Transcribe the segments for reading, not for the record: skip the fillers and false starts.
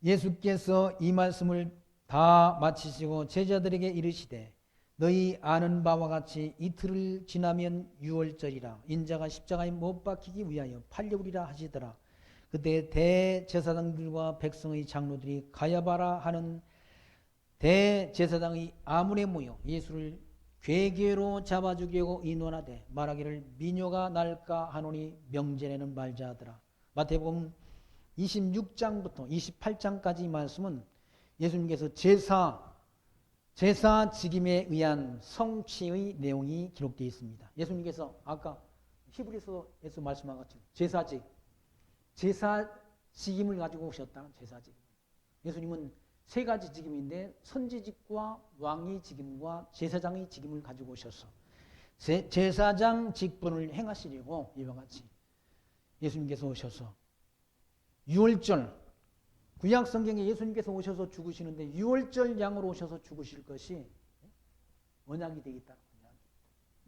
예수께서 이 말씀을 다 마치시고 제자들에게 이르시되 너희 아는 바와 같이 이틀을 지나면 유월절이라 인자가 십자가에 못 박히기 위하여 팔려오리라 하시더라. 그때 대제사장들과 백성의 장로들이 가야바라 하는 대제사장의 아문에 모여 예수를 괴계로 잡아 죽이고 인원하되 말하기를 미녀가 날까 하노니 명제내는 말자 하더라. 마태복음 26장부터 28장까지 말씀은 예수님께서 제사 직임에 의한 성취의 내용이 기록되어 있습니다. 예수님께서 아까 히브리서에서 말씀한 것처럼 제사 직임을 가지고 오셨다는 제사 직임. 예수님은 세 가지 직임인데 선지직과 왕의 직임과 제사장의 직임을 가지고 오셔서 제사장 직분을 행하시려고 이와 같이 예수님께서 오셔서 유월절, 구약 성경에 예수님께서 오셔서 죽으시는데 유월절 양으로 오셔서 죽으실 것이 언약이 되어 있다.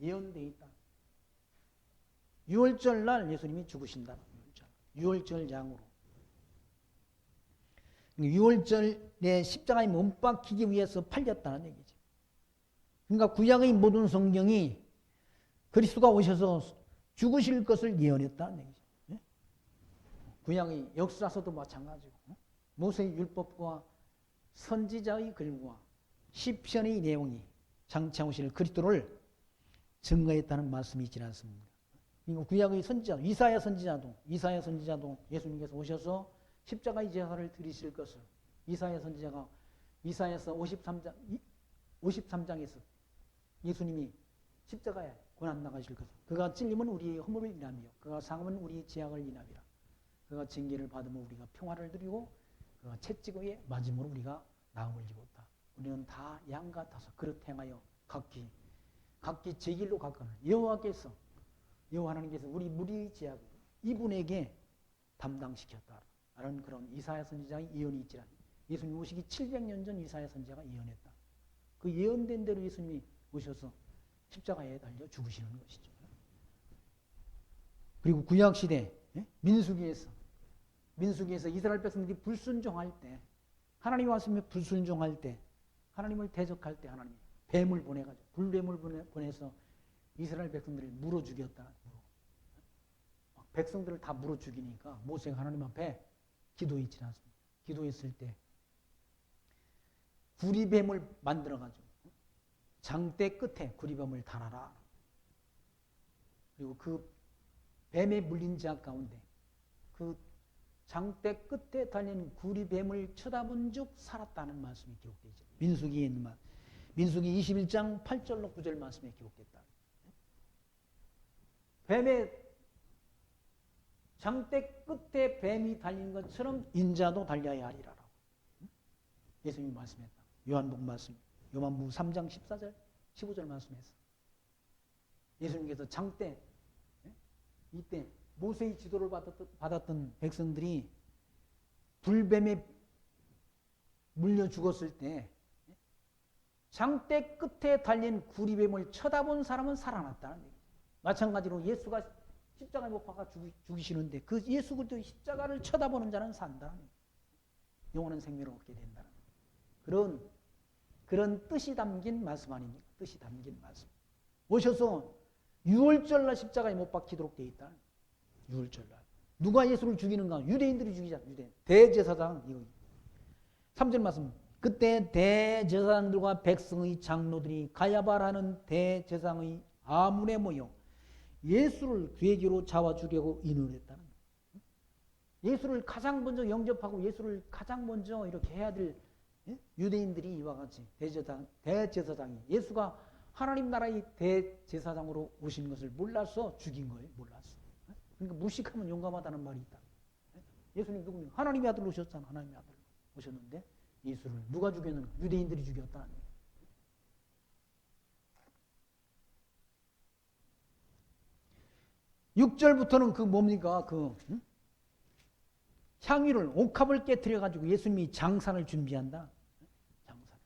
예언되어 있다. 유월절 날 예수님이 죽으신다. 유월절 양으로. 유월절에 십자가에 못 박히기 위해서 팔렸다는 얘기죠. 그러니까 구약의 모든 성경이 그리스도가 오셔서 죽으실 것을 예언했다는 얘기죠. 구약의 역사서도 마찬가지고 모세의 율법과 선지자의 글과 시편의 내용이 장차 오실 그리스도를 증거했다는 말씀이 있지 않습니까? 구약의 선지자 이사야 선지자도 예수님께서 오셔서 십자가의 제사를 드리실 것을 이사야 선지자가 이사야서 53장에서 예수님이 십자가에 고난 나가실 것을 그가 찔림은 우리의 허물을 인하며 그가 상함은 우리의 죄악을 인하리라. 그가 징계를 받으면 우리가 평화를 누리고 그가 채찍의 맞음으로 우리가 나음을 입었다. 우리는 다 양 같아서 그릇 행하여 각기 제 길로 갔거늘 여호와 하나님께서 우리 무리의 죄악을 이분에게 담당시켰다. 라는 그런 이사야 선지자의 예언이 있지라. 예수님 오시기 700년 전 이사야 선지자가 예언했다. 그 예언된 대로 예수님이 오셔서 십자가에 달려 죽으시는 것이죠. 그리고 구약시대 민수기에서 이스라엘 백성들이 불순종할 때 하나님 말씀에 불순종할 때 하나님을 대적할 때 하나님이 뱀을 보내가지고 불뱀을 보내서 이스라엘 백성들을 물어 죽였다. 백성들을 다 물어 죽이니까 모세가 하나님 앞에 기도했지 않습니까? 기도했을 때 구리뱀을 만들어가지고 장대 끝에 구리뱀을 달아라. 그리고 그 뱀에 물린 자 가운데 그 장대 끝에 달린 구리뱀을 쳐다본 즉 살았다는 말씀이 기록되죠. 민수기에 있는 말. 민수기 21장 8절로 9절 말씀에 기록됐다. 뱀의 장대 끝에 뱀이 달린 것처럼 인자도 달려야 하리라라고 예수님이 말씀했다. 요한복음 말씀, 요한복음 3장 14절, 15절 말씀했어. 예수님께서 장대 이때 모세의 지도를 받았던 백성들이 불뱀에 물려 죽었을 때 장대 끝에 달린 구리뱀을 쳐다본 사람은 살아났다는 얘기죠. 마찬가지로 예수가 십자가에 못 박아 죽이시는데 그 예수 그리스도의 십자가를 쳐다보는 자는 산다. 영원한 생명을 얻게 된다는 그런 뜻이 담긴 말씀 아닙니까? 뜻이 담긴 말씀. 오셔서 유월절날 십자가에 못 박히도록 되어 있다. 유월절날. 누가 예수를 죽이는가? 유대인들이 죽이잖아. 유대인. 대제사장. 3절 말씀. 그때 대제사장들과 백성의 장로들이 가야바라는 대제사장의 아문에 모여 예수를 괴기로 잡아 죽이고 인원했다는 거예요. 예수를 가장 먼저 영접하고 예수를 가장 먼저 이렇게 해야 될 유대인들이 이와 같이 대제사장이 예수가 하나님 나라의 대제사장으로 오신 것을 몰라서 죽인 거예요. 몰랐어. 그러니까 무식하면 용감하다는 말이 있다. 예수님 누구냐? 하나님의 아들로 오셨잖아. 하나님의 아들로 오셨는데 예수를 누가 죽였는가? 유대인들이 죽였다. 6절부터는 그 뭡니까? 향유를 옥합을 깨트려가지고 예수님이 장산을 준비한다. 장산.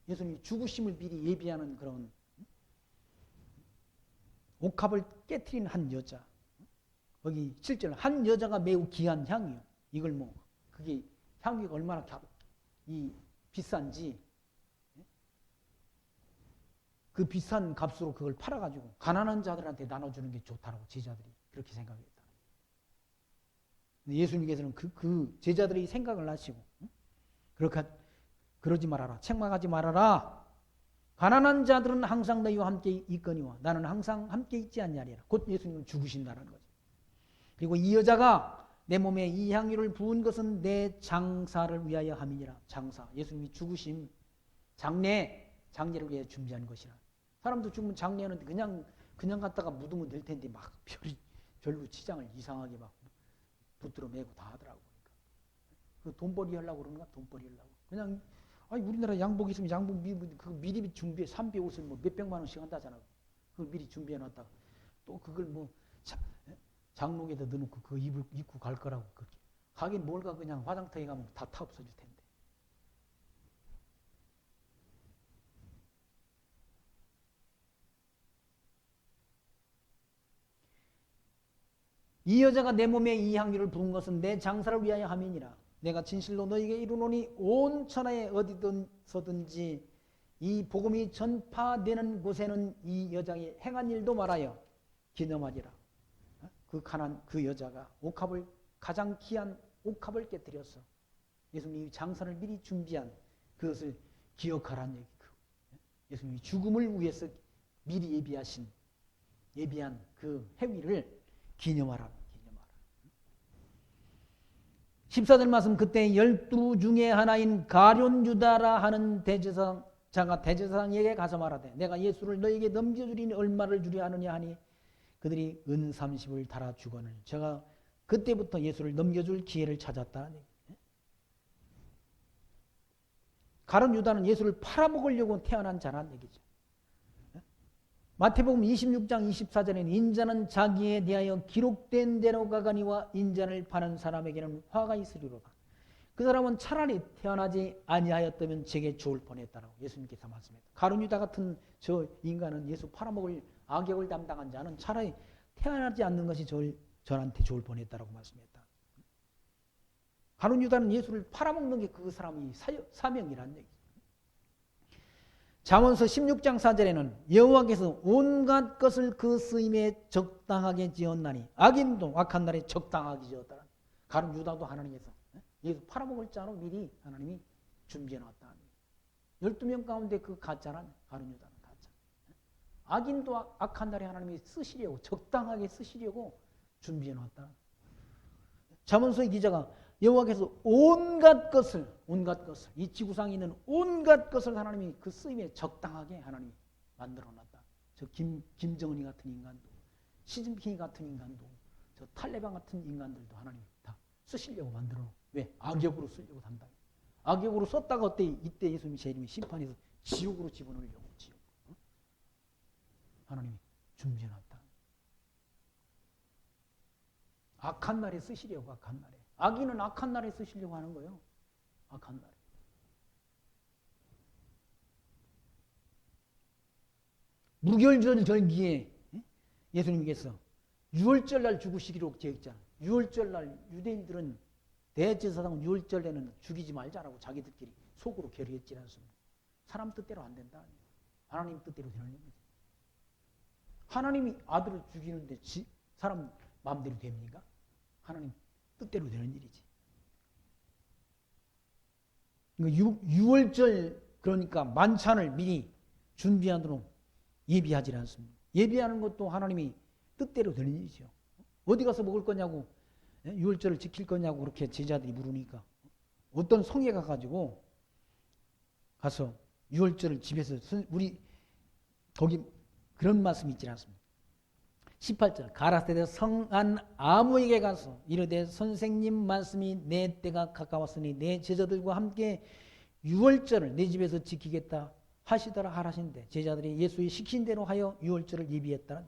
예수님이 죽으심을 미리 예비하는 그런 옥합을 깨트린 한 여자. 거기 7절 한 여자가 매우 귀한 향이요. 이걸 그게 향유가 얼마나 비싼지 그 비싼 값으로 그걸 팔아가지고 가난한 자들한테 나눠주는 게 좋다라고 제자들이 그렇게 생각했다. 예수님께서는 그 제자들이 생각을 하시고 그러지 말아라. 책망하지 말아라. 가난한 자들은 항상 너희와 함께 있거니와 나는 항상 함께 있지 않냐리라. 곧 예수님은 죽으신다는 거죠. 그리고 이 여자가 내 몸에 이 향유를 부은 것은 내 장사를 위하여 함이니라. 장사. 예수님이 죽으심 장례를 위해 준비한 것이라. 사람도 죽으면 장례하는데 그냥 갖다가 묻으면 될 텐데 막 별로 치장을 이상하게 막 붙들어 매고 다 하더라고. 그 돈벌이 하려고 그러는가? 돈벌이 하려고. 그냥 우리나라 양복 있으면 양복 미리 준비해. 삼비 옷을 뭐 몇백만 원씩 한다잖아. 그걸 미리 준비해 놨다가 또 그걸 뭐 장롱에다 넣어놓고 그거 입고 갈 거라고. 가긴 뭘 가. 그냥 화장터에 가면 다 타 없어질 텐데. 이 여자가 내 몸에 이 향유를 부은 것은 내 장사를 위하여 함이니라. 내가 진실로 너에게 이르노니 온 천하에 어디서든지 이 복음이 전파되는 곳에는 이 여자의 행한 일도 말하여 기념하리라. 그 여자가 가장 귀한 옥합을 깨뜨렸어. 예수님이 장사를 미리 준비한 그것을 기억하라는 얘기고, 예수님이 죽음을 위해서 미리 예비한 그 행위를 기념하라. 14절 말씀, 그때 12 중에 하나인 가룟 유다라 하는 대제사장자가 대제사장에게 가서 말하되 내가 예수를 너에게 넘겨주리니 얼마를 주려 하느냐 하니 그들이 은 30을 달아 주거늘. 제가 그때부터 예수를 넘겨줄 기회를 찾았다는 얘기예요. 가룟 유다는 예수를 팔아먹으려고 태어난 자라는 얘기죠. 마태복음 26장 24절에는 인자는 자기에 대하여 기록된 대로 가거니와 인자를 파는 사람에게는 화가 있으리로다. 그 사람은 차라리 태어나지 아니하였다면 제게 좋을 뻔했다라고 예수님께서 말씀했다. 가룟 유다 같은 저 인간은, 예수 팔아먹을 악역을 담당한 자는 차라리 태어나지 않는 것이 저한테 좋을 뻔했다라고 말씀했다. 가룟 유다는 예수를 팔아먹는 게 그 사람의 사명이라는 얘기죠. 잠언서 16장 4절에는 여호와께서 온갖 것을 그 쓰임에 적당하게 지었나니 악인도 악한 날에 적당하게 지었다. 가룟 유다도 하나님께서 예수 팔아먹을 자로 미리 하나님이 준비해놨다. 12명 가운데 그 가짜란 가룟 유다는 가짜. 악인도 악한 날에 하나님이 쓰시려고, 적당하게 쓰시려고 준비해놨다. 잠언서의 기자가 여호와께서 온갖 것을, 이 지구상에 있는 온갖 것을 하나님이 그 쓰임에 적당하게 하나님이 만들어놨다. 저 김정은이 같은 인간도, 시진핑이 같은 인간도, 저 탈레반 같은 인간들도 하나님이 다 쓰시려고 만들어놓고. 왜? 악역으로 쓰려고 한다. 악역으로 썼다가 이때 예수님이 재림이 심판해서 지옥으로 집어넣으려고. 하나님이 준비해놨다. 악한 날에 쓰시려고. 악한 날에. 악인은 악한 날에 쓰시려고 하는 거예요. 악한 날에. 무결절 절기에 예수님께서 유월절날 죽으시기로 계획했잖아요. 유월절날 유대인들은 대제사장 유월절에는 죽이지 말자라고 자기들끼리 속으로 결의했지 않습니까? 사람 뜻대로 안 된다. 하나님 뜻대로 되는 거지. 하나님이 아들을 죽이는데 사람 마음대로 됩니까? 하나님 뜻대로 되는 일이지. 그러니까 6월절, 그러니까 만찬을 미리 준비하도록 예비하지 않습니다. 예비하는 것도 하나님이 뜻대로 되는 일이죠. 어디 가서 먹을 거냐고, 6월절을 지킬 거냐고 그렇게 제자들이 물으니까 어떤 성에 가가지고 가서 6월절을 집에서, 우리 거기 그런 말씀이 있지 않습니까? 18절, 가라사대 성안 아무에게 가서 이르되 선생님 말씀이 내 때가 가까웠으니 내 제자들과 함께 6월절을 내 집에서 지키겠다 하시더라 하라신데, 제자들이 예수의 시킨 대로 하여 6월절을 예비했다.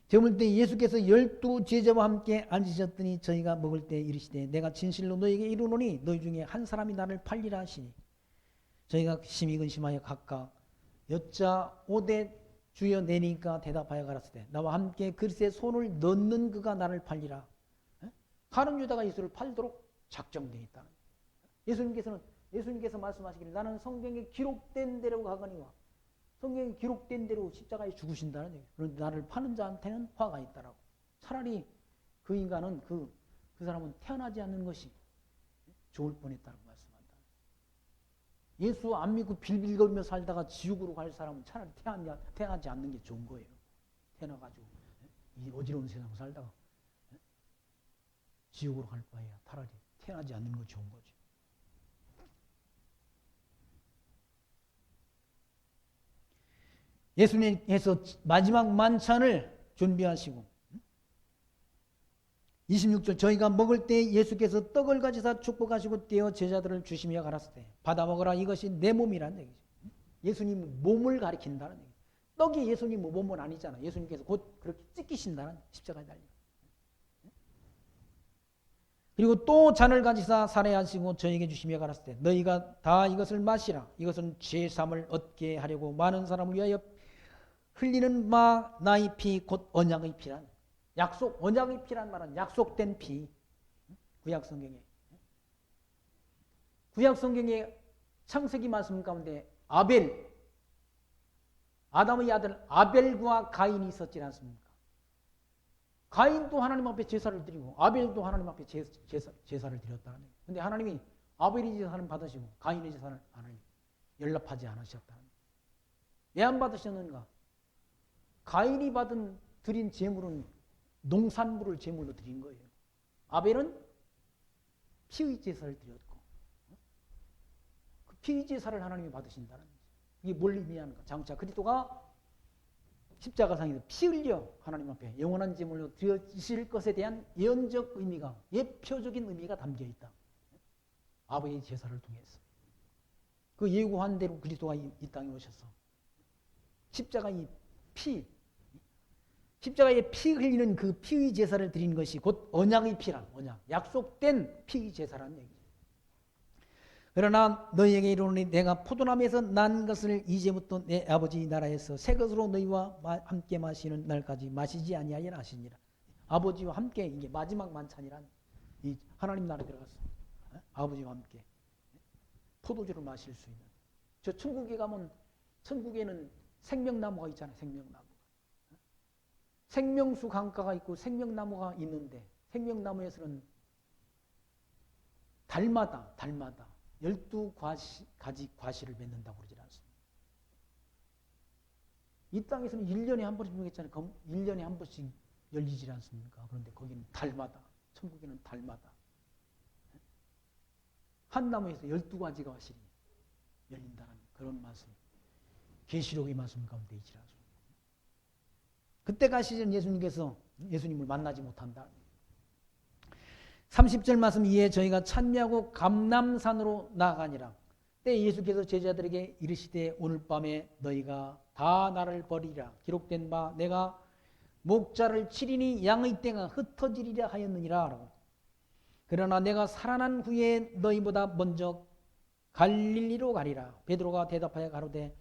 저물 때 예수께서 12 제자와 함께 앉으셨더니 저희가 먹을 때 이르시되 내가 진실로 너에게 이르노니 너희 중에 한 사람이 나를 팔리라 하시니 저희가 심히 근심하여 각각 여짜오되 주여 내니까 대답하여 가라사대 나와 함께 그릇에 손을 넣는 그가 나를 팔리라. 가룟 유다가 예수를 팔도록 작정되어 있다. 예수님께서 말씀하시기를 나는 성경에 기록된 대로 가거니와 성경에 기록된 대로 십자가에 죽으신다는 얘기예요. 그런데 나를 파는 자한테는 화가 있다라고. 차라리 그 인간은 그 사람은 태어나지 않는 것이 좋을 뻔했다고 말씀한다. 예수 안 믿고 빌빌거리며 살다가 지옥으로 갈 사람은 차라리 태어나지 않는 게 좋은 거예요. 태어나가지고 이 어지러운 세상 살다가 지옥으로 갈 바에야 차라리 태어나지 않는 거 좋은 거죠. 예수님께서 마지막 만찬을 준비하시고 26절 저희가 먹을 때 예수께서 떡을 가지사 축복하시고 떼어 제자들을 주시며 가라사대 받아 먹으라 이것이 내 몸이라는 얘기죠. 예수님 몸을 가리킨다는 얘기죠. 떡이 예수님 몸은 아니잖아. 예수님께서 곧 그렇게 찢기신다는 십자가에 달려. 그리고 또 잔을 가지사 살해하시고 저에게 주시며 가라사대 너희가 다 이것을 마시라. 이것은 죄사함을 얻게 하려고 많은 사람을 위하여 흘리는 바 나의 피 곧 언약의 피란 약속 언약의 피란 말은 약속된 피. 구약 성경에 창세기 말씀 가운데 아담의 아들 아벨과 가인이 있었지 않습니까? 가인도 하나님 앞에 제사를 드리고 아벨도 하나님 앞에 제사를 드렸다는 거예요. 그런데 하나님이 아벨의 제사는 받으시고 가인의 제사는 하나님 연락하지 않으셨다는 거예요. 왜 안 받으셨는가? 가인이 드린 제물은 농산물을 제물로 드린 거예요. 아벨은 피의 제사를 드렸고 그 피의 제사를 하나님이 받으신다는 거죠. 이게 뭘 의미하는가? 장차 그리스도가 십자가상에서 피 흘려 하나님 앞에 영원한 제물로 드려지실 것에 대한 예언적 의미가 예표적인 의미가 담겨 있다. 아버지의 제사를 통해서 그 예고한 대로 그리스도가 이 땅에 오셔서 십자가의 십자가에 피 흘리는 그 피의 제사를 드린 것이 곧 언약의 피란 언약 약속된 피의 제사라는 얘기죠. 그러나 너희에게 이르노니 내가 포도나무에서 난 것을 이제부터 내 아버지 나라에서 새 것으로 너희와 함께 마시는 날까지 마시지 아니하리라 하시니라. 아버지와 함께 이게 마지막 만찬이란 이 하나님 나라에 들어가서 아버지와 함께 포도주를 마실 수 있는. 저 천국에 가면 천국에는 생명나무가 있잖아요. 생명수 강가가 있고 생명나무가 있는데 생명나무에서는 달마다 12가지 과실을 맺는다고 그러지 않습니다. 이 땅에서는 1년에 한 번씩 모르겠잖아요. 1년에 한 번씩 열리지 않습니까? 그런데 거기는 달마다, 천국에는 달마다 한 나무에서 12가지가 과실이 열린다는 그런 말씀. 계시록의 말씀 가운데 있지 않습니까? 그때까지 예수님을 만나지 못한다. 30절 말씀 이에 저희가 찬미하고 감람산으로 나아가니라. 때 예수께서 제자들에게 이르시되 오늘 밤에 너희가 다 나를 버리리라. 기록된 바 내가 목자를 치리니 양의 떼가 흩어지리라 하였느니라. 라고. 그러나 내가 살아난 후에 너희보다 먼저 갈릴리로 가리라. 베드로가 대답하여 가로되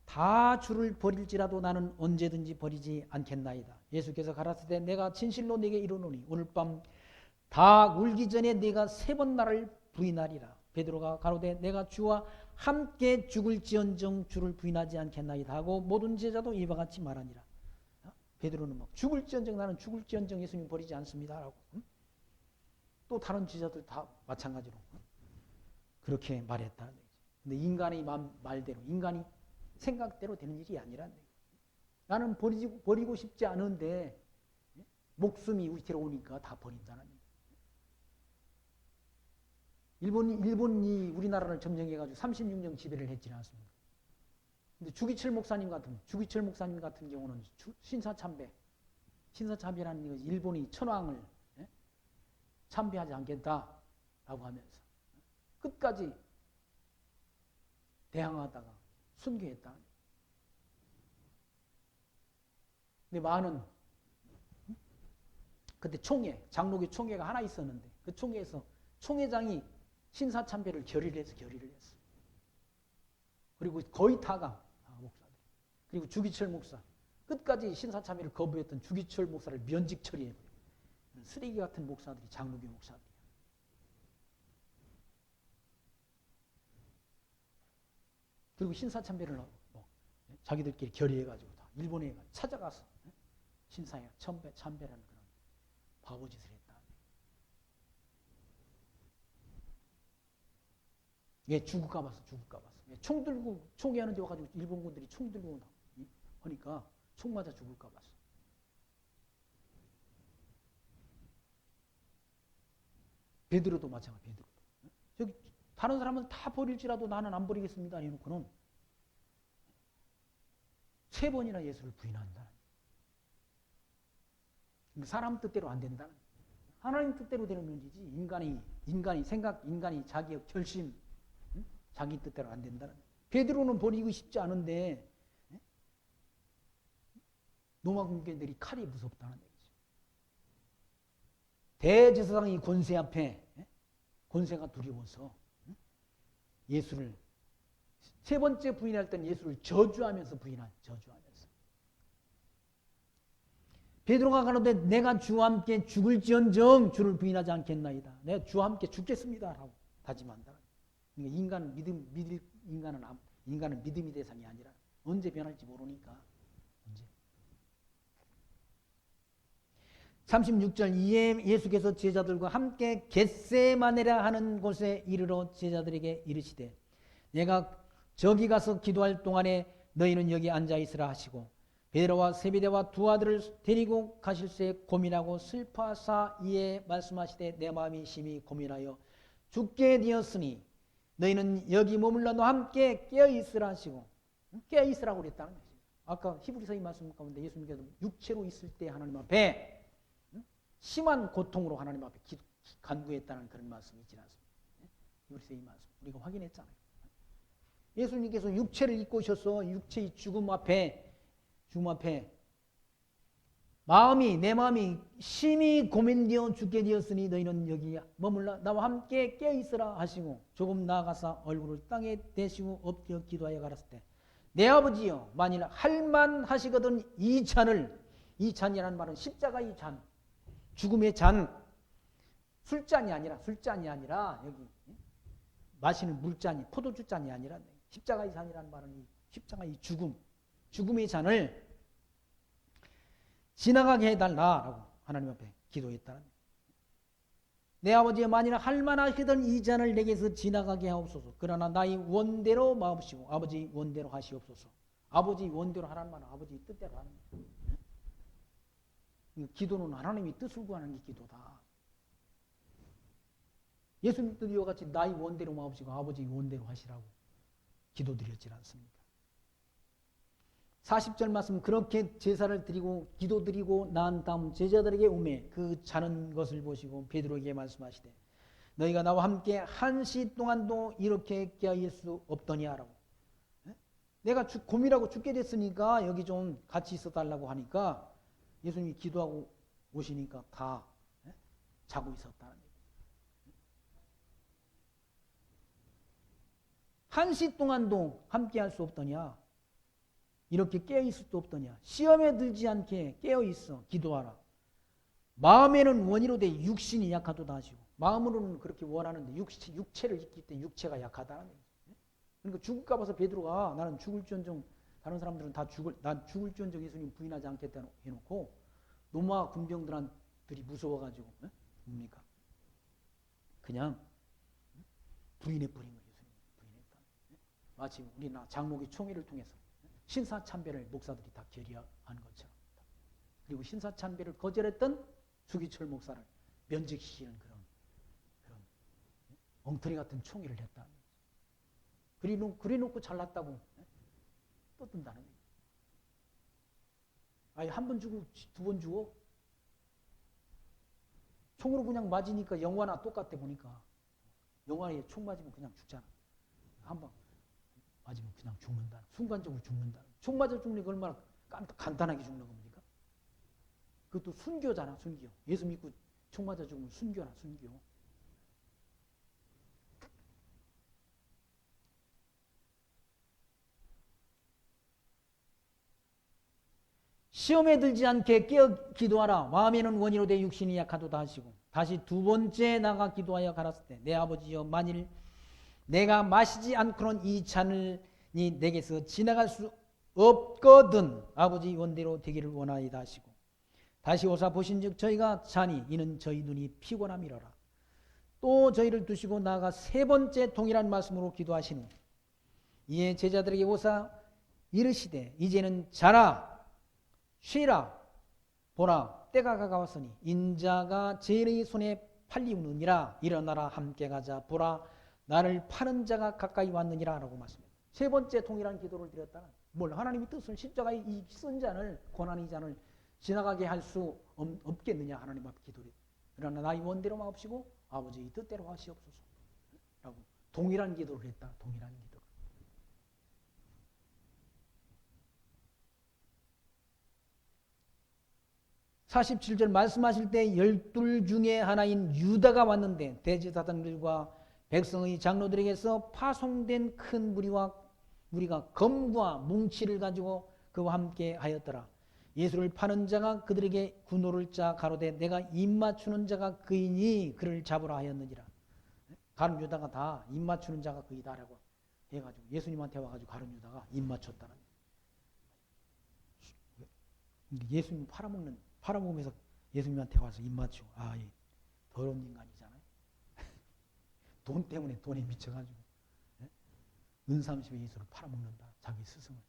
다 주를 버릴지라도 나는 언제든지 버리지 않겠나이다. 예수께서 가라사대 내가 진실로 네게 이르노니 오늘 밤 다 울기 전에 네가 3번 나를 부인하리라. 베드로가 가로되 내가 주와 함께 죽을지언정 주를 부인하지 않겠나이다 하고 모든 제자도 이와 같이 말하니라. 베드로는 막 죽을지언정 나는 죽을지언정 예수님 버리지 않습니다 라고. 또 다른 제자들 다 마찬가지로 그렇게 말했다는 얘기죠. 근데 인간의 말대로 인간이 생각대로 되는 일이 아니라는 얘기죠. 나는 버리고 싶지 않은데 목숨이 우리 들어오니까 다 버린다는 얘기죠. 일본이 우리나라를 점령해가지고 36년 지배를 했지 않습니까? 근데 주기철 목사님 같은 경우는 신사참배라는 일본이 천황을 참배하지 않겠다라고 하면서 끝까지 대항하다가 순교했다. 근데 많은 그때 장로교 총회가 하나 있었는데 그 총회에서 총회장이 신사참배를 결의를 했어. 그리고 거의 다가 목사들. 그리고 주기철 목사. 끝까지 신사참배를 거부했던 주기철 목사를 면직 처리해버려요. 쓰레기 같은 목사들이 장로교 목사들이야. 그리고 신사참배를 자기들끼리 결의해가지고 다 일본에 찾아가서 신사에 참배라는 그런 바보짓을 했다. 왜? 죽을까 봐서. 총 들고 총회하는 데 와가지고 일본군들이 총 들고 하니까 총 맞아 죽을까 봐서. 베드로도 마찬가지. 베드로도. 저기 다른 사람은 다 버릴지라도 나는 안 버리겠습니다. 해놓고는 3번이나 예수를 부인한다. 사람 뜻대로 안 된다. 하나님 뜻대로 되는 문제지. 인간이 생각, 인간이 자기의 결심, 자기 뜻대로 안 된다는. 베드로는 버리고 싶지 않은데 로마 군대들이 칼이 무섭다는 얘기죠. 대제사장이 권세 앞에 권세가 두려워서 예수를 3번째 부인할 때는 예수를 저주하면서 저주하면서. 베드로가 가로되 내가 주와 함께 죽을지언정 주를 부인하지 않겠나이다. 내가 주와 함께 죽겠습니다. 라고 다짐한다. 그러니까 인간은 믿음의 대상이 아니라 언제 변할지 모르니까. 언제. 36절 이에 예수께서 제자들과 함께 겟세마네라 하는 곳에 이르러 제자들에게 이르시되 내가 저기 가서 기도할 동안에 너희는 여기 앉아있으라 하시고 베드로와 세베대와 2 아들을 데리고 가실새 고민하고 슬퍼하사 이에 말씀하시되 내 마음이 심히 고민하여 죽게 되었으니 너희는 여기 머물러 너와 함께 깨어있으라 하시고 깨어있으라고 그랬다는 거죠. 아까 히브리서의 말씀 가운데 예수님께서 육체로 있을 때 하나님 앞에 심한 고통으로 하나님 앞에 간구했다는 그런 말씀이 있지 않습니까? 히브리서의 말씀 우리가 확인했잖아요. 예수님께서 육체를 입고 오셔서 육체의 죽음 앞에 내 마음이 심히 고민되어 죽게 되었으니 너희는 여기 머물러 나와 함께 깨어있으라 하시고 조금 나아가서 얼굴을 땅에 대시고 엎드려 기도하여 가랐을 때 내 아버지여 만일 할만하시거든 이 잔이라는 말은 십자가의 잔 죽음의 잔 술잔이 아니라 여기 마시는 물잔이 포도주 잔이 아니라 십자가의 잔이라는 말은 십자가의 죽음의 잔을 지나가게 해달라라고 하나님 앞에 기도했다는 거예요. 내 아버지여 만일 할만하시던 이 잔을 내게서 지나가게 하옵소서. 그러나 나의 원대로 마옵시고 아버지 원대로 하시옵소서. 아버지 원대로 하라는 말은 아버지 뜻대로 하는 거예요. 기도는 하나님이 뜻을 구하는 게 기도다. 예수님 뜻이와 같이 나의 원대로 마옵시고 아버지 원대로 하시라고 기도드렸지 않습니까? 40절 말씀 그렇게 제사를 드리고 기도드리고 난 다음 제자들에게 오매 그 자는 것을 보시고 베드로에게 말씀하시되 너희가 나와 함께 1시 동안도 이렇게 깨어있을 수 없더냐라고. 내가 고민하고 죽게 됐으니까 여기 좀 같이 있어 달라고 하니까 예수님이 기도하고 오시니까 다 자고 있었다는 얘기예요. 1시 동안도 함께 할 수 없더냐. 이렇게 깨어있을 수 없더냐. 시험에 들지 않게 깨어있어 기도하라. 마음에는 원이로 돼 육신이 약하도다 하시고 마음으로는 그렇게 원하는데 육체를 입기 때문에 육체가 약하다는 얘기죠. 그러니까 죽을까 봐서 베드로가 나는 죽을지언정 다른 사람들은 난 죽을지언정 예수님 부인하지 않겠다 해놓고 로마 군병들이 무서워가지고 뭡니까? 그냥 부인해버린 거예요. 예수님 부인했다. 마치 우리나라 장로교 총회를 통해서 신사참배를 목사들이 다 결의한 것처럼. 그리고 신사참배를 거절했던 수기철 목사를 면직시키는 그런 엉터리 같은 총회를 했다. 그래놓고 잘났다고 떠든다는 얘기예요. 아니 한 번 주고 2번 주고 총으로 그냥 맞으니까 영화나 똑같아 보니까 영화에 총 맞으면 그냥 죽잖아. 한 번 맞으면 그냥 죽는다. 순간적으로 죽는다. 총 맞아 죽는 게 얼마나 간단하게 죽는 겁니까? 그것도 순교잖아, 순교. 예수 믿고 총 맞아 죽으면 순교나, 순교. 시험에 들지 않게 깨어 기도하라. 마음에는 원이로 돼 육신이 약하도다 하시고 다시 2번째 나가 기도하여 가랐을 때 내 아버지여 만일 내가 마시지 않고는 이 잔을 내게서 지나갈 수 없거든 아버지 원대로 되기를 원하이다 하시고 다시 오사 보신즉 저희가 자니 이는 저희 눈이 피곤함이로라. 또 저희를 두시고 나아가 세 번째 동일한 말씀으로 기도하시니 이에 제자들에게 오사 이르시되 이제는 자라 쉬라 보라 때가 가까웠으니 인자가 죄인의 손에 팔리우느니라. 일어나라 함께 가자 보라 나를 파는 자가 가까이 왔느니라 라고 말씀합니다. 세 번째 동일한 기도를 드렸다는 뭘 하나님의 뜻을 십자가의 이 쓴 잔을 고난의 잔을 지나가게 할 수 없겠느냐 하나님 앞에 기도를. 그러나 나의 원대로 마옵시고 아버지의 뜻대로 하시옵소서 라고 동일한 기도를 했다. 동일한 기도. (47절) 말씀하실 때 12 중에 하나인 유다가 왔는데 대제사장들과 백성의 장로들에게서 파송된 큰 무리가 검과 뭉치를 가지고 그와 함께 하였더라. 예수를 파는 자가 그들에게 군호를 짜 가로되 내가 입맞추는 자가 그이니 그를 잡으라 하였느니라. 가룟 유다가 다 입맞추는 자가 그이다라고 해가지고 예수님한테 와가지고 가룟 유다가 입맞췄다는. 예수님 팔아먹으면서 예수님한테 와서 입맞추고 이 더러운 인간이잖아요. 돈 때문에 돈에 미쳐가지고 은삼십에 예수를 팔아먹는다. 자기 스승을.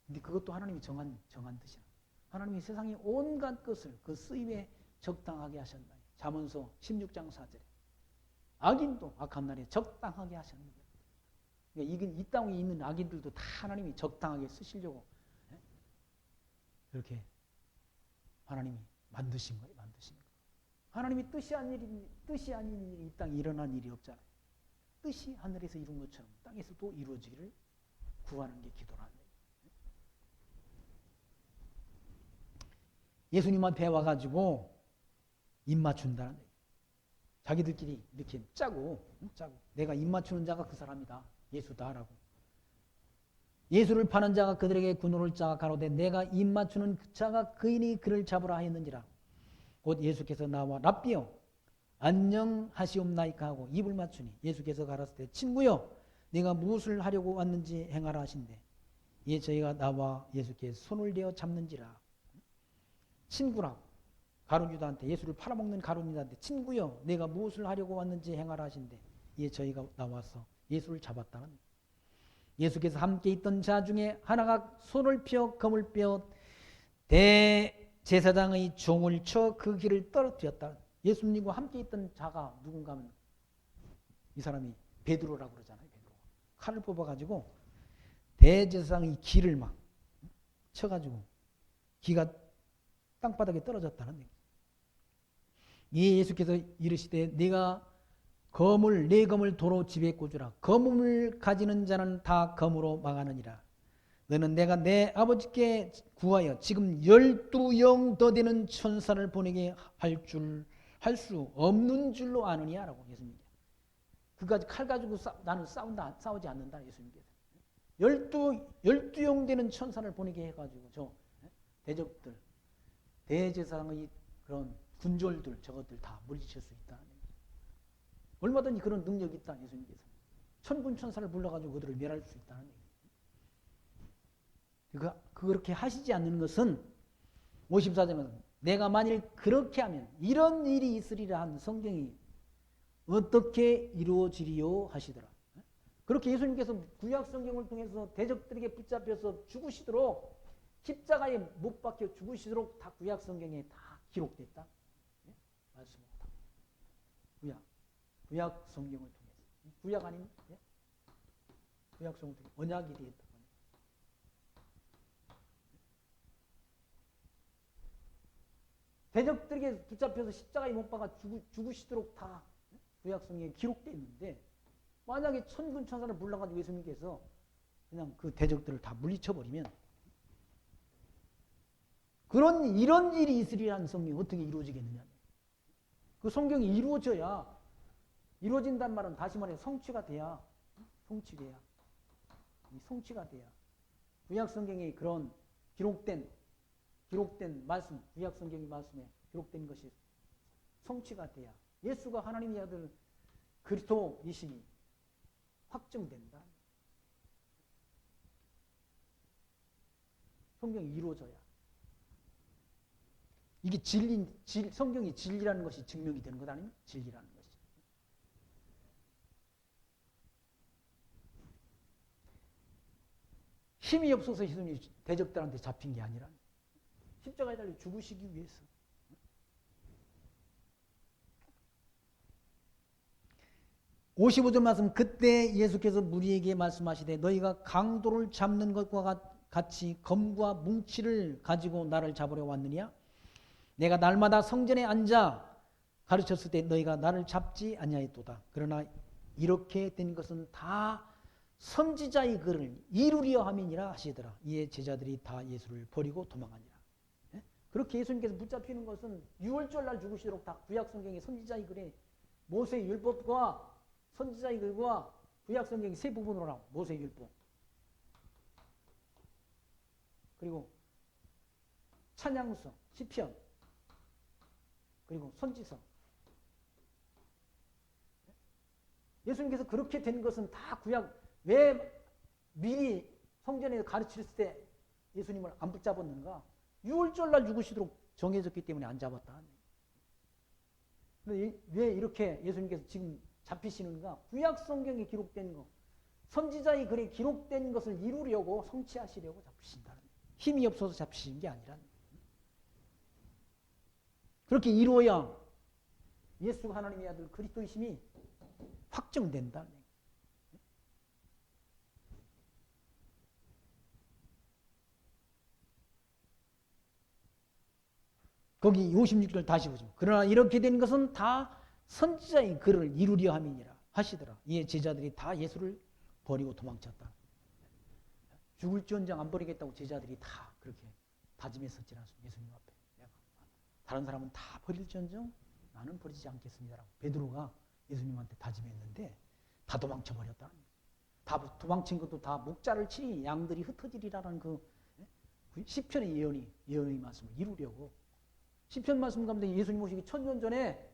근데 그것도 하나님이 정한 뜻이야. 하나님이 세상의 온갖 것을 그 쓰임에 적당하게 하셨다. 잠언서 16장 4절에 악인도 악한 날에 적당하게 하셨는데 그러니까 이 땅에 있는 악인들도 다 하나님이 적당하게 쓰시려고 이렇게 하나님이 만드신 거예요. 만드신 거. 하나님이 뜻이 아닌 일이 이 땅에 일어난 일이 없잖아요. 뜻이 하늘에서 이룬 것처럼 땅에서도 이루어지기를 구하는 게 기도라는 거예요. 예수님한테 와가지고 입맞춘다는 거예요. 자기들끼리 이렇게 짜고 내가 입맞추는 자가 그 사람이다. 예수다라고. 예수를 파는 자가 그들에게 군호를 짜 가로되 내가 입맞추는 그 자가 그이니 그를 잡으라 하였느니라. 곧 예수께서 나와 랍비여 안녕하시옵나이까 하고 입을 맞추니 예수께서 가라사대 때 친구여 네가 무엇을 하려고 왔는지 행하라 하신대. 이에 저희가 나와 예수께 손을 대어 잡는지라. 친구라 가룟 유다한테 예수를 팔아먹는 가룟 유다한테 친구여 내가 무엇을 하려고 왔는지 행하라 하신대. 이에 저희가 나와서 예수를 잡았다는. 예수께서 함께 있던 자 중에 하나가 손을 펴 검을 빼어 대제사장의 종을 쳐 그 길을 떨어뜨렸다. 예수님과 함께 있던 자가 누군가 하면 이 사람이 베드로라고 그러잖아요. 베드로. 칼을 뽑아가지고 대제사장의 길을 막 쳐가지고 기가 땅바닥에 떨어졌다는 얘기. 이 예수께서 이르시되 네가 내 검을 도로 집에 꽂으라. 검을 가지는 자는 다 검으로 망하느니라. 너는 내가 내 아버지께 구하여 지금 12영 더 되는 천사를 보내게 할 수 없는 줄로 아느냐 라고 예수님께서. 그까지 칼 가지고 나는 싸우지 않는다 예수님께서. 12영 되는 천사를 보내게 해가지고 저 대적들 대제사장의 그런 군졸들 저것들 다 물리칠 수 있다. 얼마든지 그런 능력이 있다 예수님께서. 천군 천사를 불러가지고 그들을 멸할 수 있다는 얘기예요. 그렇게 하시지 않는 것은 54절은 내가 만일 그렇게 하면 이런 일이 있으리라 한 성경이 어떻게 이루어지리요 하시더라. 그렇게 예수님께서 구약 성경을 통해서 대적들에게 붙잡혀서 죽으시도록 십자가에 못 박혀 죽으시도록 다 구약 성경에 다 기록됐다. 말씀으로 다. 구약 성경을 통해서. 구약 아니면 구약 성경을 통해서 언약이 되었다. 대적들에게 붙잡혀서 십자가에 못 박아 죽으시도록 다 구약 성경에 기록되어 있는데 만약에 천군 천사를 불러가지고 예수님께서 그냥 그 대적들을 다 물리쳐버리면 이런 일이 있으리라는 성경이 어떻게 이루어지겠느냐. 그 성경이 이루어진단 말은 다시 말해 성취가 돼야 구약 성경에 그런 기록된 말씀, 구약 성경의 말씀에 기록된 것이 성취가 돼야 예수가 하나님의 아들 그리스도이시니 확정된다. 성경이 이루어져야. 이게 성경이 진리라는 것이 증명이 되는 것 아니면 진리라는 것이. 힘이 없어서 예수님이 대적들한테 잡힌 게 아니라 십자가에 달려 죽으시기 위해서. 55절 말씀, 그때 예수께서 무리에게 말씀하시되 너희가 강도를 잡는 것과 같이 검과 뭉치를 가지고 나를 잡으려 왔느냐? 내가 날마다 성전에 앉아 가르쳤을 때 너희가 나를 잡지 아니하였도다. 그러나 이렇게 된 것은 다 선지자의 글을 이루려 함이니라 하시더라. 이에 제자들이 다 예수를 버리고 도망하니라. 그렇게 예수님께서 붙잡히는 것은 6월절 날 죽으시도록 다 구약성경의 선지자의 글에 모세의 율법과 선지자의 글과 구약성경의 세 부분으로 나와. 모세의 율법, 그리고 찬양서, 시편, 그리고 선지서. 예수님께서 그렇게 된 것은 다 구약. 왜 미리 성전에 가르칠 때 예수님을 안 붙잡았는가? 6월절 날 죽으시도록 정해졌기 때문에 안 잡았다. 왜 이렇게 예수님께서 지금 잡히시는가? 구약 성경에 기록된 거, 선지자의 글에 기록된 것을 이루려고 성취하시려고 잡히신다는 거예요. 힘이 없어서 잡히신 게 아니라. 그렇게 이루어야 예수가 하나님의 아들 그리스도이심이 확정된다는 거예요. 거기 56절 다시 보죠. 그러나 이렇게 된 것은 다 선지자의 글을 이루려 함이니라 하시더라. 이에 제자들이 다 예수를 버리고 도망쳤다. 죽을지언정 안 버리겠다고 제자들이 다 그렇게 다짐했었지 않습니까? 예수님 앞에. 다른 사람은 다 버릴지언정 나는 버리지 않겠습니다라고 베드로가 예수님한테 다짐했는데 다 도망쳐버렸다. 다 도망친 것도 다 목자를 치니 양들이 흩어지리라는 그 시편의 예언의 말씀을 이루려고. 시편 말씀 가운데 예수님 오시기 1000년 전에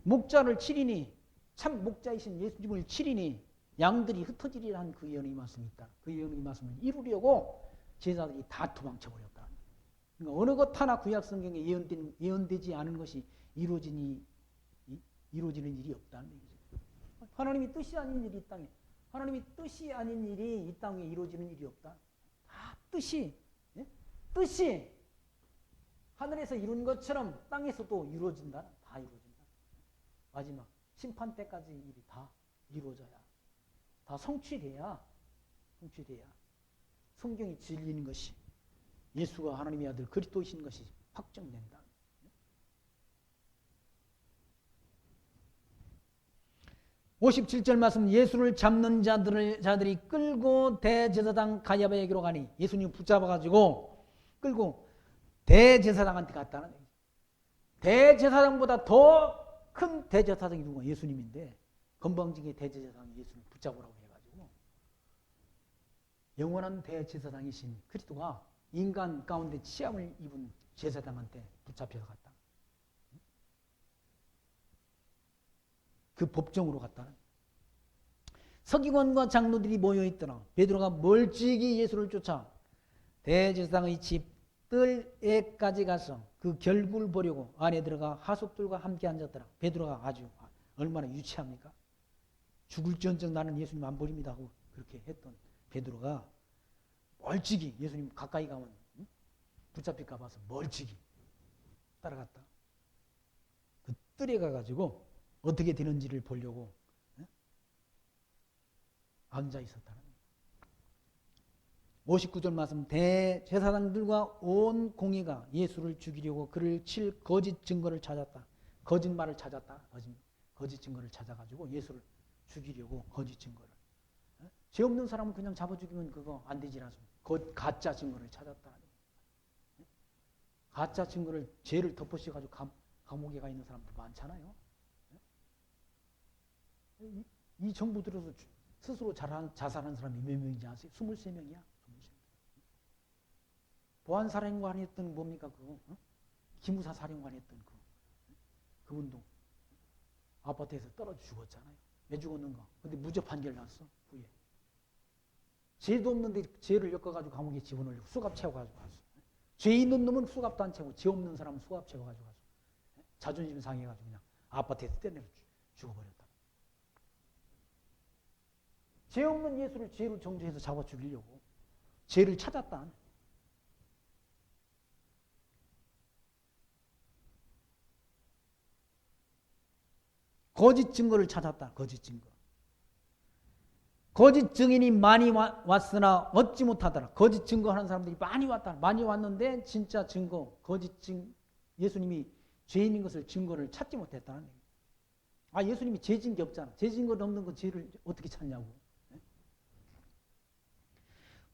목자를 치리니, 참 목자이신 예수님을 치리니 양들이 흩어지리라는 그 예언의 말씀이 있다. 그 예언의 말씀을 이루려고 제자들이 다 도망쳐버렸다. 그러니까 어느 것 하나 구약 성경에 예언되지 않은 것이 이루어지는 일이 없다는 얘기죠. 하나님이 뜻이 아닌 일이 이 땅에, 하나님이 뜻이 아닌 일이 이 땅에 이루어지는 일이 없다. 다 뜻이 하늘에서 이룬 것처럼 땅에서도 이루어진다. 다 이루어진다. 마지막 심판 때까지 일이 다 이루어져야, 다 성취돼야 성경이 진리인 것이, 예수가 하나님의 아들 그리스도이신 것이 확정된다. (57절) 말씀, 예수를 잡는 자들이 끌고 대제사장 가야바에게로 가니, 예수님 붙잡아가지고 끌고 대제사장한테 갔다는 얘기죠. 대제사장보다 더 큰 대제사장이 누구야? 예수님인데 건방지게 대제사장이 예수를 붙잡으라고 해가지고, 영원한 대제사장이신 그리스도가 인간 가운데 치함을 입은 제사장한테 붙잡혀서 갔다. 그 법정으로 갔다는. 서기관과 장로들이 모여있더라. 베드로가 멀찍이 예수를 쫓아 대제사장의 집 뜰에까지 가서 그 결구를 보려고 안에 들어가 하속들과 함께 앉았더라. 베드로가 아주 얼마나 유치합니까? 죽을지언정 나는 예수님 안 버립니다 하고 그렇게 했던 베드로가 멀찍이, 예수님 가까이 가면 붙잡힐까 봐서 멀찍이 따라갔다. 그 뜰에 가가지고 어떻게 되는지를 보려고 앉아 있었다는 거예요. 59절 말씀, 대제사장들과 온 공회가 예수를 죽이려고 그를 칠 거짓 증거를 찾았다. 거짓말을 찾았다. 거짓 증거를 찾아가지고 예수를 죽이려고 거짓 증거를. 죄 없는 사람은 그냥 잡아 죽이면 그거 안 되지 않습니까? 가짜 증거를 찾았다. 가짜 증거를, 죄를 덮어씌워가지고 감옥에 가 있는 사람도 많잖아요. 이 정부 들어서 스스로 자살한 사람이 몇 명인지 아세요? 23명이야. 23명. 보안사령관 했던 뭡니까? 그거? 기무사 사령관 했던 그분도 아파트에서 떨어져 죽었잖아요. 왜 죽었는가? 근데 무죄 판결 났어. 후에. 죄도 없는데 죄를 엮어가지고 감옥에 집어넣으려고 수갑 채워가지고 갔어. 죄 있는 놈은 수갑도 안 채우고 죄 없는 사람은 수갑 채워가지고 갔어. 자존심 상해가지고 그냥 아파트에서 때려 죽어버렸다. 죄 없는 예수를 죄로 정죄해서 잡아 죽이려고 죄를 찾았다. 거짓 증거를 찾았다. 거짓 증거. 거짓 증인이 많이 왔으나 얻지 못하더라. 거짓 증거하는 사람들이 많이 왔다. 많이 왔는데 진짜 증거, 거짓 증 예수님이 죄인인 것을 증거를 찾지 못했다는 얘기예요. 아, 예수님이 죄 진 게 없잖아. 죄 진 거 없는 그 죄를 어떻게 찾냐고.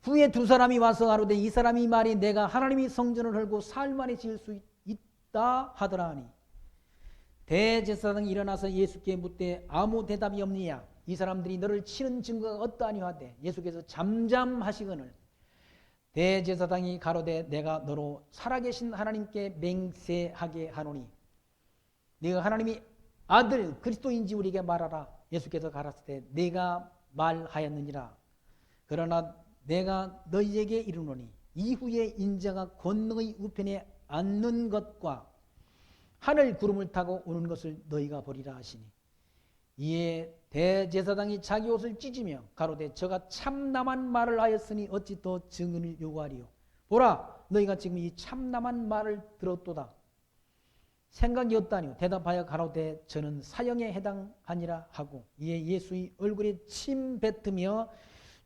후에 두 사람이 와서 가로되 이 사람이 말이 내가 하나님이 성전을 헐고 사흘 만에 지을 수 있다 하더라 하니 대제사장이 일어나서 예수께 묻되 아무 대답이 없느냐. 이 사람들이 너를 치는 증거가 어떠하니 하되 예수께서 잠잠하시거늘 대제사장이 가로되 내가 너로 살아계신 하나님께 맹세하게 하노니 네가 하나님이 아들 그리스도인지 우리에게 말하라. 예수께서 가라사대 내가 말하였느니라. 그러나 내가 너희에게 이르노니 이후에 인자가 권능의 우편에 앉는 것과 하늘 구름을 타고 오는 것을 너희가 보리라 하시니 이에 대제사장이 자기 옷을 찢으며 가로되 저가 참남한 말을 하였으니 어찌 더 증언을 요구하리요. 보라 너희가 지금 이 참남한 말을 들었도다. 생각이 없다니요. 대답하여 가로되 저는 사형에 해당하니라 하고 이에 예수의 얼굴에 침 뱉으며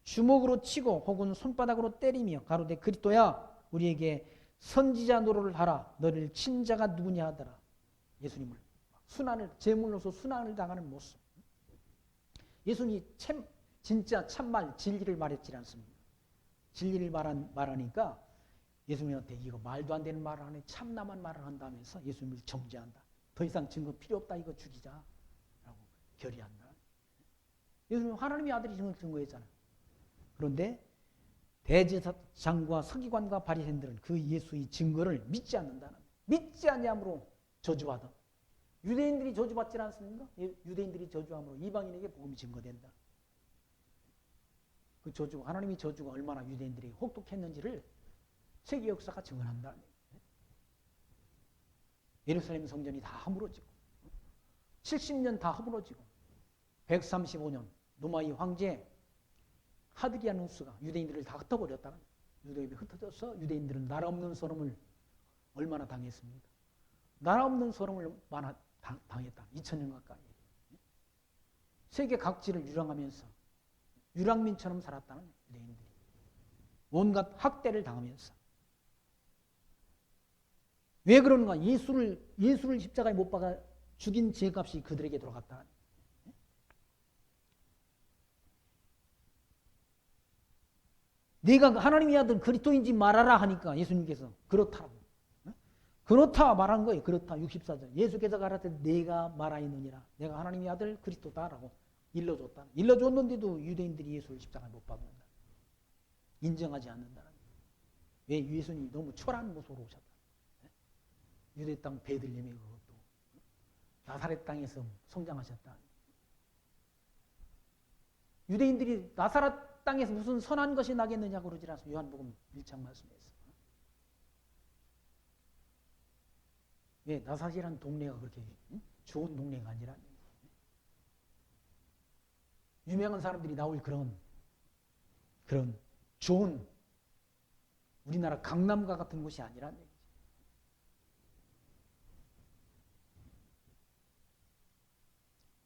주먹으로 치고 혹은 손바닥으로 때리며 가로되 그리스도야 우리에게 선지자 노릇을 하라. 너를 친 자가 누구냐 하더라. 예수님을 순환을 제물로서 순환을 당하는 모습. 예수님이 진짜 참말 진리를 말했지 않습니까? 진리를 말하니까 예수님한테 이거 말도 안 되는 말을 하네 참남한 말을 한다면서 예수님을 정죄한다. 더 이상 증거 필요 없다. 이거 죽이자라고 결의한다. 예수님 하나님의 아들이 증거했잖아요. 그런데 대제사장과 서기관과 바리새인들은 그 예수의 증거를 믿지 않는다는 믿지 아니함으로 저주받아. 유대인들이 저주받지 않습니까? 유대인들이 저주함으로 이방인에게 복음이 증거된다. 그 저주, 하나님의 저주가 얼마나 유대인들에게 혹독했는지를 세계 역사가 증언한다. 예루살렘 성전이 다 허물어지고 70년 다 허물어지고 135년 로마의 황제 하드리아누스가 유대인들을 다 흩어버렸다는 유대인이 흩어져서 유대인들은 나라 없는 소름을 얼마나 당했습니까? 나라 없는 소름을 당했다. 2000년 가까이. 세계 각지를 유랑하면서 유랑민처럼 살았다는 유대인들이. 온갖 학대를 당하면서. 왜 그러는가? 예수를 십자가에 못 박아 죽인 죄값이 그들에게 돌아갔다. 네가 하나님의 아들 그리스도인지 말하라 하니까 예수님께서 그렇다고. 그렇다 말한 거예요. 그렇다. 64절. 예수께서 가라사대 내가 말하였느니라. 내가 하나님의 아들 그리스도다라고 일러줬다. 일러줬는데도 유대인들이 예수를 십자가에 못 박는다. 인정하지 않는다는 거예요. 왜? 예수님이 너무 초라한 모습으로 오셨다. 유대 땅 베들레헴에 그것도 나사렛 땅에서 성장하셨다. 유대인들이 나사렛 땅에서 무슨 선한 것이 나겠느냐고 그러지 않습니까? 요한복음 1장 말씀에서. 왜? 나사렛이라는 동네가 그렇게 좋은 동네가 아니라 유명한 사람들이 나올 그런 좋은 우리나라 강남과 같은 곳이 아니란 얘기죠.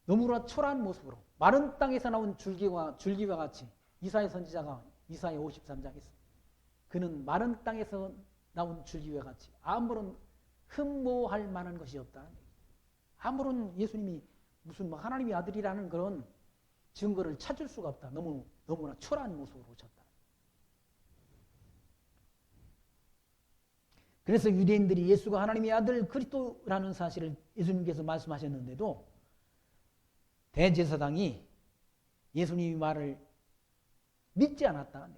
너무나 초라한 모습으로 마른 땅에서 나온 줄기와 같이 이사야 선지자가 이사야 53장에서 그는 마른 땅에서 나온 줄기와 같이 아무런 흠모할 만한 것이 없다. 아무런 예수님이 무슨 하나님의 아들이라는 그런 증거를 찾을 수가 없다. 너무나 초라한 모습으로 오셨다. 그래서 유대인들이 예수가 하나님의 아들 그리스도라는 사실을 예수님께서 말씀하셨는데도 대제사장이 예수님의 말을 믿지 않았다.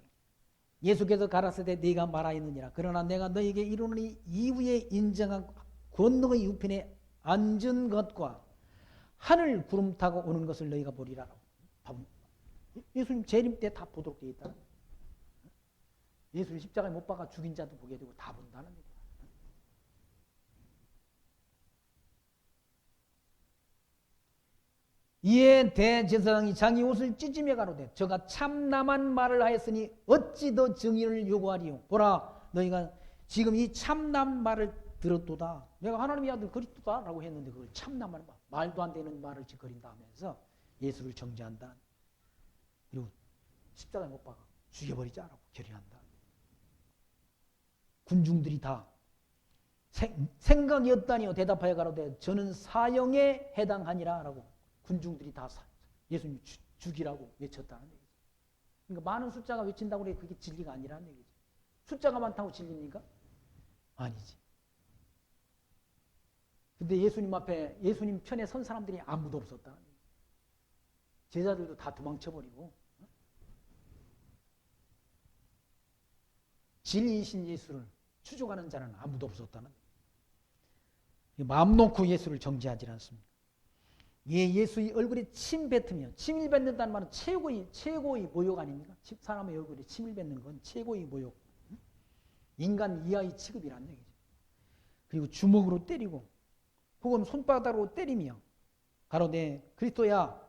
예수께서 가라사대 네가 말하였느니라. 그러나 내가 너에게 이르노니 이후에 인정한 권능의 우편에 앉은 것과 하늘 구름 타고 오는 것을 너희가 보리라. 예수님 재림 때 다 보도록 되어 있다. 예수를 십자가에 못 박아 죽인 자도 보게 되고 다 본다는 얘기야. 이에 대제사장이 자기 옷을 찢으며 가로되 저가 참남한 말을 하였으니 어찌 더 증인을 요구하리요. 보라 너희가 지금 이 참남 말을 들었도다. 내가 하나님의 아들 그리스도다 라고 했는데 그걸 참남한 말, 말도 안 되는 말을 짓거린다 하면서 예수를 정죄한다. 그리고 십자가에 못 박아 죽여버리자라고 결의한다. 군중들이 다 생각이 없다니요 대답하여 가로되 저는 사형에 해당하니라 라고 군중들이 다 예수님 죽이라고 외쳤다는 얘기죠. 그러니까 많은 숫자가 외친다고 해서 그게 진리가 아니라는 얘기죠. 숫자가 많다고 진리입니까? 아니지. 근데 예수님 앞에 예수님 편에 선 사람들이 아무도 없었다는 얘기죠. 제자들도 다 도망쳐버리고 진리이신 예수를 추종하는 자는 아무도 없었다는 얘기죠. 마음 놓고 예수를 정죄하지 않습니다. 예수의 얼굴에 침 뱉으며 침을 뱉는다는 말은 최고의 모욕 아닙니까? 사람의 얼굴에 침을 뱉는 건 최고의 모욕. 인간 이하의 취급이라는 얘기죠. 그리고 주먹으로 때리고 혹은 손바닥으로 때리며 가로되 그리스도야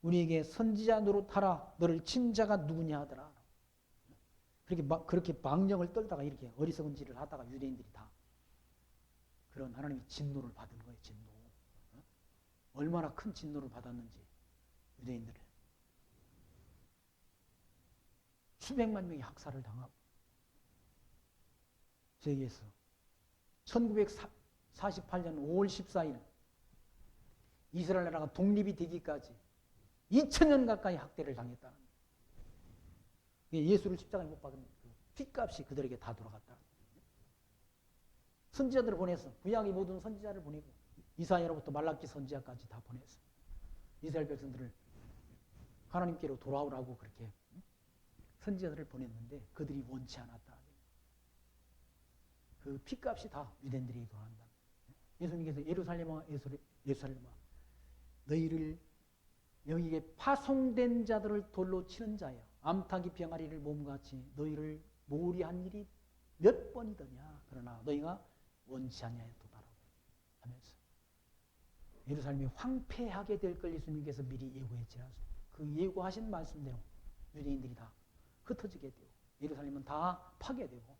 우리에게 선지자 노릇하라 너를 친 자가 누구냐 하더라. 그렇게 망령을 떨다가 이렇게 어리석은 짓을 하다가 유대인들이 다 그런 하나님의 진노를 받은 거예요. 진노. 얼마나 큰 진노를 받았는지 유대인들은 수백만 명이 학살을 당하고 세계에서 1948년 5월 14일 이스라엘 나라가 독립이 되기까지 2000년 가까이 학대를 당했다는 거예요. 예수를 십자가에 못 박은 핏값이 그들에게 다 돌아갔다. 선지자들을 보내서 구약의 모든 선지자를 보내고 이사야로부터 말라기 선지자까지 다 보냈어. 이스라엘 백성들을 하나님께로 돌아오라고 그렇게 선지자들을 보냈는데 그들이 원치 않았다. 그 핏값이 다 유대인들에게 돌아간다. 예수님께서 예루살렘아 너희를 여기에 파송된 자들을 돌로 치는 자야 암탉이 병아리를 몸같이 너희를 모리한 일이 몇 번이더냐. 그러나 너희가 원치 아니하였도다라고 하면서 예루살렘이 황폐하게 될 걸 예수님께서 미리 예고했지 않습니까? 그 예고하신 말씀대로 유대인들이 다 흩어지게 되고 예루살렘은 다 파괴되고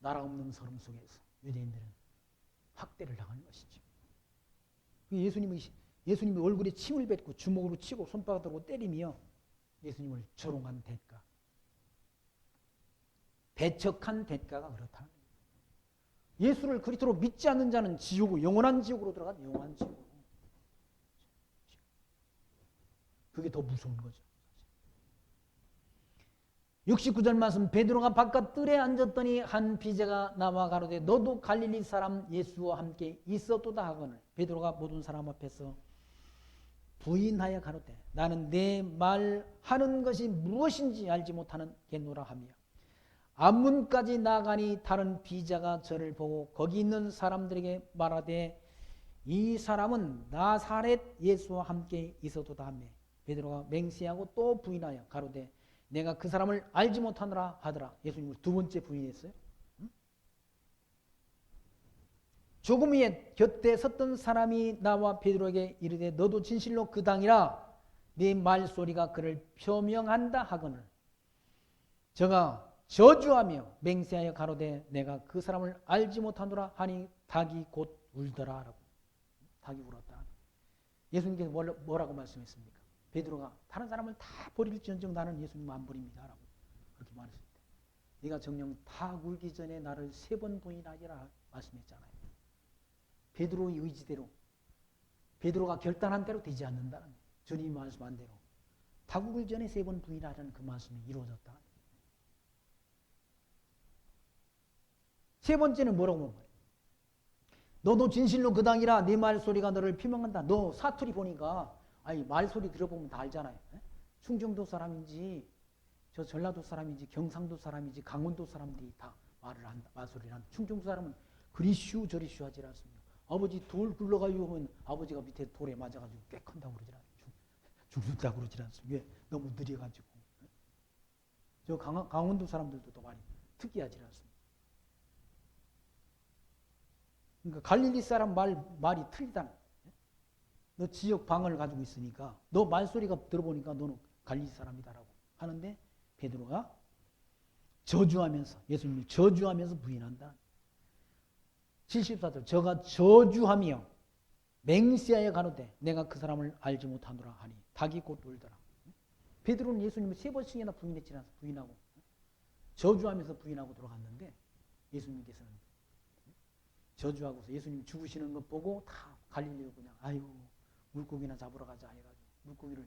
나라 없는 서름 속에서 유대인들은 학대를 당하는 것이죠. 예수님이 얼굴에 침을 뱉고 주먹으로 치고 손바닥으로 때리며 예수님을 조롱한 대가, 배척한 대가가 그렇다는 거예요. 예수를 그리스도로 믿지 않는 자는 지옥으로, 영원한 지옥으로 들어간 영원한 지옥으로. 그게 더 무서운 거죠. 69절 말씀 베드로가 바깥 뜰에 앉았더니 한 비제가 나와 가로되 너도 갈릴리 사람 예수와 함께 있었도다 하거늘 베드로가 모든 사람 앞에서 부인하여 가로되 나는 내 말하는 것이 무엇인지 알지 못하는 겠노라 하며 앞문까지 나가니 다른 비자가 저를 보고 거기 있는 사람들에게 말하되 이 사람은 나사렛 예수와 함께 있었도다 하며 베드로가 맹세하고 또 부인하여 가로되 내가 그 사람을 알지 못하노라 하더라. 예수님을 두 번째 부인했어요. 조금 후에 곁에 섰던 사람이 나와 베드로에게 이르되 너도 진실로 그 당이라 네 말소리가 그를 표명한다 하거늘 저가 저주하며 맹세하여 가로되 내가 그 사람을 알지 못하노라 하니 닭이 곧 울더라 라고. 닭이 울었다. 예수님께서 뭐라고 말씀했습니까? 베드로가 다른 사람을 다 버릴지언정 나는 예수님 안 버립니다 라고 그렇게 말했습니다. 네가 정녕 닭 울기 전에 나를 3번 부인하리라 말씀했잖아요. 베드로의 의지대로 베드로가 결단한 대로 되지 않는다는 거예요. 주님이 말씀한 대로 닭 울기 전에 3번 부인하라는 그 말씀이 이루어졌다. 세 번째는 뭐라고 말해요? 너도 진실로 그 당이라 네 말소리가 너를 피명한다. 너 사투리 보니까 아니 말소리 들어보면 다 알잖아요. 충청도 사람인지 저 전라도 사람인지 경상도 사람인지 강원도 사람들이 다 말을 한다. 말소리를 한다. 충청도 사람은 그리 쉬우 저리 쉬우하지 않습니다. 아버지 돌 굴러가지고 오면 아버지가 밑에 돌에 맞아가지고 꽥한다고 그러지 않습니까? 죽는다고 그러지 않습니까? 왜? 너무 느려가지고. 저 강원도 사람들도 또 많이 특이하지 않습니까? 그러니까 갈릴리 사람 말이 틀리다. 너 지역 방언을 가지고 있으니까 너 말소리가 들어보니까 너는 갈릴리 사람이다라고 하는데 베드로가 저주하면서 예수님을 저주하면서 부인한다. 74절 저가 저주하며 맹세하여 가로되 내가 그 사람을 알지 못하노라 하니 닭이 곧 울더라. 베드로는 예수님을 3번씩이나 부인했지 않습니까? 부인하고 저주하면서 부인하고 돌아갔는데 예수님께서는 저주하고서 예수님 죽으시는 것 보고 다 갈릴리로 그냥 아이고 물고기나 잡으러 가자 해가지고 물고기를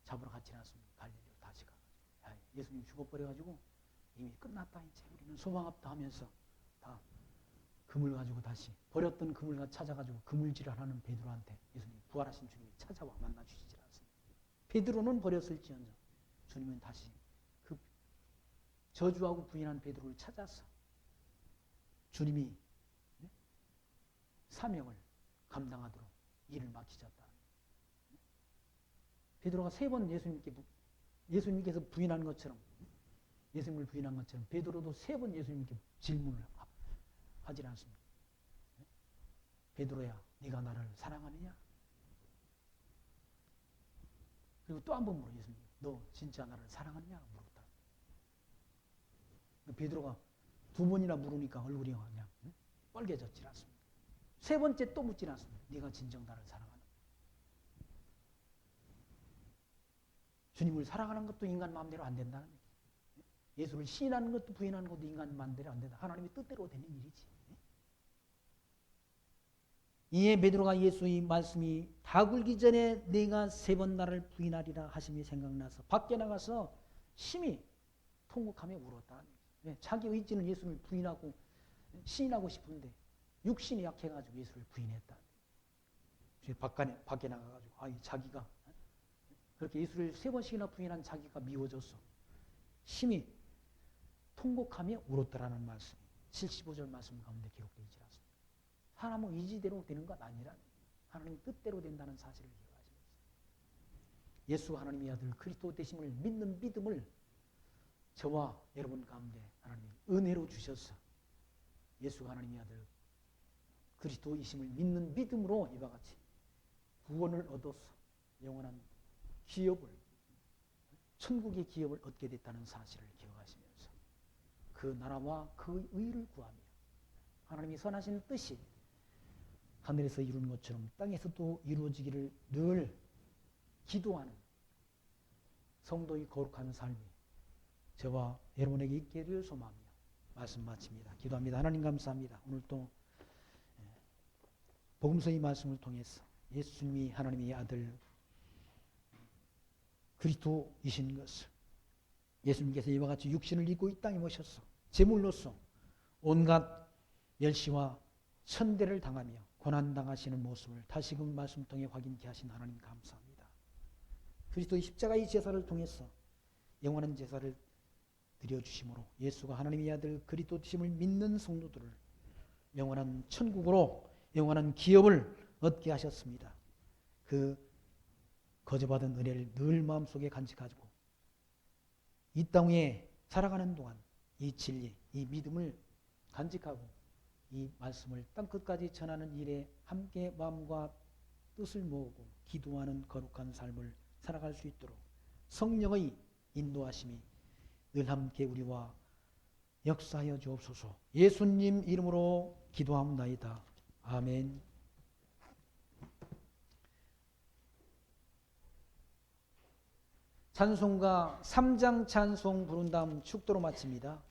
잡으러 갔지 않습니까? 갈릴리로 다시 가가지고 예수님 죽어버려가지고 이미 끝났다 이제 우리는 소망 없다 하면서 다 금을 가지고 다시 버렸던 금을 찾아가지고 그물질하는 베드로한테 예수님 부활하신 주님이 찾아와 만나주시지 않습니다. 베드로는 버렸을지언정 주님은 다시 그 저주하고 부인한 베드로를 찾아서 주님이 사명을 감당하도록 일을 맡기셨다. 베드로가 3번 예수님께서 부인한 것처럼 예수님을 부인한 것처럼 베드로도 3번 예수님께 질문을 하지 않습니다. 베드로야 네가 나를 사랑하느냐? 그리고 또 한 번 물어 예수님 너 진짜 나를 사랑하느냐? 물었다. 베드로가 2번이나 물으니까 얼굴이 그냥 빨개졌지 않습니다. 3번째 또 묻지 않습니다. 네가 진정 나를 사랑하느냐? 주님을 사랑하는 것도 인간 마음대로 안 된다는 얘기. 예수를 시인하는 것도 부인하는 것도 인간 마음대로 안 된다. 하나님의 뜻대로 되는 일이지. 이에 베드로가 예수의 말씀이 다 굴기 전에 네가 3번 나를 부인하리라 하심이 생각나서 밖에 나가서 심히 통곡하며 울었다. 자기 의지는 예수를 부인하고 시인하고 싶은데 육신이 약해가지고 예수를 부인했다. 밖에 나가가지고 자기가 그렇게 예수를 3번씩이나 부인한 자기가 미워졌어. 심히 통곡하며 울었더라는 말씀이 75절 말씀 가운데 기록되어 있지 않습니다. 사람은 의지대로 되는 것 아니라 하나님의 뜻대로 된다는 사실을 기억하시면서 예수가 하나님의 아들 그리스도 되심을 믿는 믿음을 저와 여러분 가운데 하나님이 은혜로 주셔서 예수가 하나님의 아들 그리스도이심을 믿는 믿음으로 이와 같이 구원을 얻어서 영원한 기업을 천국의 기업을 얻게 됐다는 사실을 기억하시면서 그 나라와 그 의를 구하며 하나님이 선하신 뜻이 하늘에서 이루는 것처럼 땅에서도 이루어지기를 늘 기도하는 성도의 거룩한 삶이 저와 여러분에게 있기를 소망하며 말씀 마칩니다. 기도합니다. 하나님 감사합니다. 오늘 또 복음서의 말씀을 통해서 예수님이 하나님의 아들 그리스도이신 것을 예수님께서 이와 같이 육신을 입고 이 땅에 모셔서 제물로서 온갖 멸시와 천대를 당하며 고난당하시는 모습을 다시금 말씀 통해 확인케 하신 하나님 감사합니다. 그리스도의 십자가의 제사를 통해서 영원한 제사를 드려주심으로 예수가 하나님의 아들 그리스도이심을 믿는 성도들을 영원한 천국으로 영원한 기업을 얻게 하셨습니다. 그 거저받은 은혜를 늘 마음속에 간직하고 이 땅에 살아가는 동안 이 진리, 이 믿음을 간직하고 이 말씀을 땅끝까지 전하는 일에 함께 마음과 뜻을 모으고 기도하는 거룩한 삶을 살아갈 수 있도록 성령의 인도하심이 늘 함께 우리와 역사하여 주옵소서. 예수님 이름으로 기도합나이다. 아멘. 찬송가 3장 찬송 부른 다음 축도로 마칩니다.